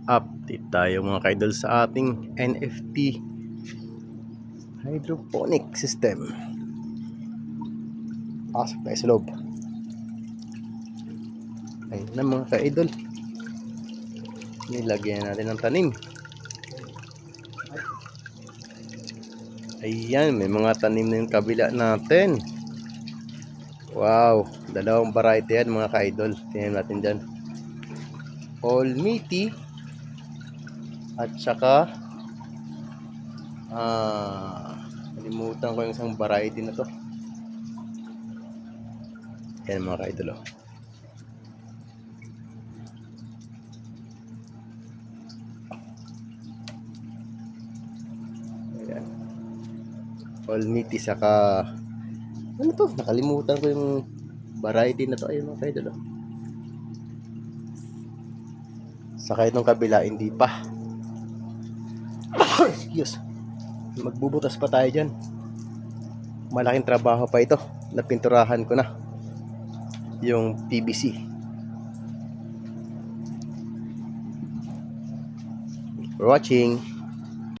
Update tayo mga kaidol sa ating NFT hydroponic system. Pasok tayo sa loob. Ayun na mga kaidol, nilagyan natin ng tanim. Ayan, may mga tanim na yung kabila natin. Wow, dalawang variety yan mga kaidol. Tingnan natin dyan, all meaty at saka kalimutan ko yung isang variety na to. Yan mga kaidol, oh. Ayan, all meaty saka ano to, nakalimutan ko yung variety na to. Ayun mga kaidol, oh. Saka itong kabila hindi pa. Excuse, magbubutas pa tayo dyan. Malaking trabaho pa ito. Napinturahan ko na yung PVC. For watching.